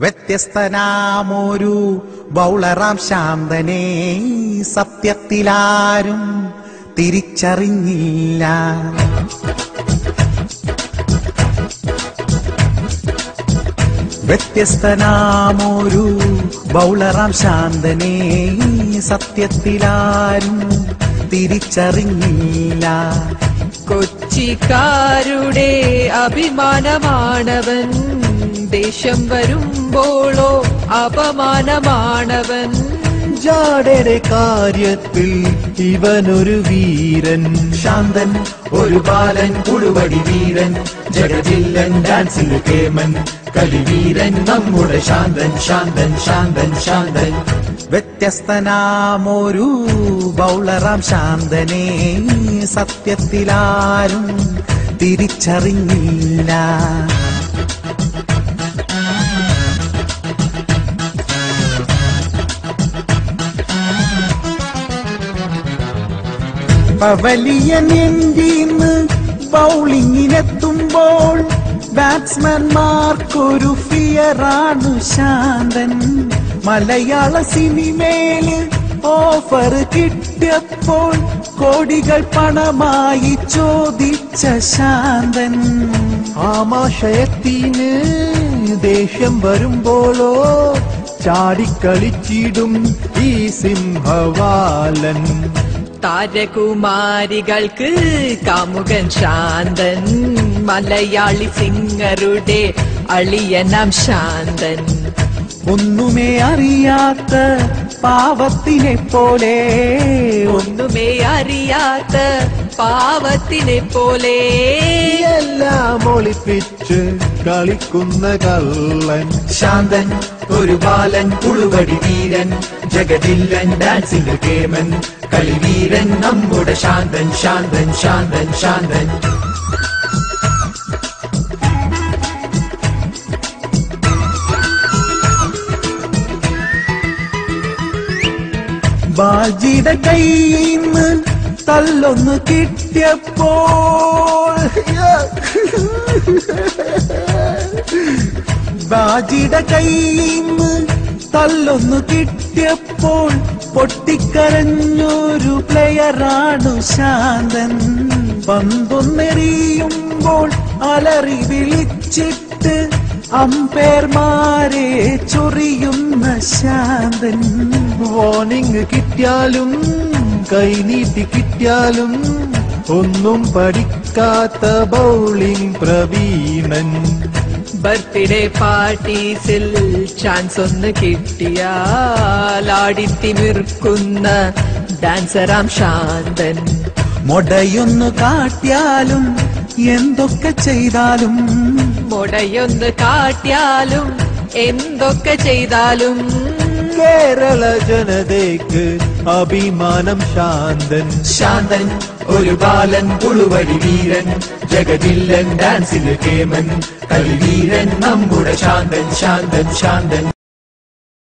വ്യത്യസ്തനാമൊരു ബൗളറാം ശാന്തനെ സത്യത്തിലാരും തിരിച്ചറിഞ്ഞില്ല. വ്യത്യസ്തനാമൊരു ബൗളറാം ശാന്തനെ സത്യത്തിലാരും തിരിച്ചറിഞ്ഞില്ല. കൊച്ചിക്കാരുടെ അഭിമാനമാണവൻ, ദേശം വരുമ്പോളോ അപമാനമാണവൻ. ജാടയുടെ കാര്യത്തിൽ ഇവനൊരു വീരൻ, ശാന്തൻ ഒരു ബാലൻ പുഴുവടി വീരൻ, ജഗജില്ലൻ ഡാൻസിൽ കേമൻ, കളിവീരൻ നമ്മുടെ ശാന്തൻ ശാന്തൻ ശാന്തൻ ശാന്തൻ. വ്യത്യസ്തനാമൊരു ബൗളറാം ശാന്തനെ സത്യത്തിലാരും തിരിച്ചറിഞ്ഞില്ല. പവലിയൻ എന്റീന്ന് ബൗളിങ്ങിനെത്തുമ്പോൾ ബാറ്റ്സ്മാൻമാർക്കൊരു ഫിയറാണ് ശാന്തൻ. മലയാള സിനിമയില് ഓഫർ കിട്ടിയപ്പോൾ കോടികൾ പണമായി ചോദിച്ച ശാന്തൻ. ആമാശയത്തിന് ദേഷ്യം വരുമ്പോഴോ ചാടിക്കളിച്ചിടും ഈ സിംഹവാലൻ. താരകുമാരികൾക്ക് കാമുകൻ ശാന്തൻ, മലയാളി സിംഗറുടെ അളിയനാം ശാന്തൻ. ഒന്നുമേ അറിയാത്ത പാവത്തിനെ പോലെ, ഒന്നുമേ അറിയാത്ത പാവത്തിനെ പോലെ, എല്ലാം ഒളിപ്പിച്ച് കളിക്കുന്ന കള്ളൻ. ശാന്തൻ ഒരു ബാലൻ പുഴുവടി വീരൻ, ജഗജില്ലൻ ഡാൻസിന്റെ കേമൻ, കളിവീരൻ നമ്മുടെ ശാന്തൻ ശാന്തൻ ശാന്തൻ ശാന്തൻ. ബാജിയുടെ കയ്യിന്ന് തല്ലൊന്ന് കിട്ടിയപ്പോൾ, ബാജിയുടെ കയ്യിന്ന് തല്ലൊന്ന് കിട്ടിയപ്പോൾ പൊട്ടിക്കരഞ്ഞൊരു പ്ലെയറാണ് ശാന്തൻ. പന്തൊന്നെറിയുമ്പോൾ അലറി വിളിച്ചിട്ട് അമ്പയർമാരെ ചൊറിയുന്ന ശാന്തൻ. വാർണിംഗ് കിട്ടിയാലും കൈനീട്ടി കിട്ടിയാലും ഒന്നും പഠിക്കാത്ത ബൗളിംഗ് പ്രവീണൻ. ബർത്ത്ഡേ പാർട്ടീസിൽ ചാൻസ് ഒന്ന് കിട്ടിയാൽ ആടിത്തിമിർക്കുന്ന ഡാൻസറാം ശാന്തൻ. മൊടയൊന്നു കാട്ടിയാലും എന്തൊക്കെ ചെയ്താലും, മൊടയൊന്ന് കാട്ടിയാലും എന്തൊക്കെ ചെയ്താലും, കേരള ജനതയ്ക്ക് അഭിമാനം ശാന്തൻ. ശാന്തൻ ഒരു ബാലൻ പുഴുവടി വീരൻ, ജഗജില്ലൻ ഡാൻസിൽ കേമൻ, കളിവീരൻ നമ്മുടെ ശാന്തൻ ശാന്തൻ ശാന്തൻ.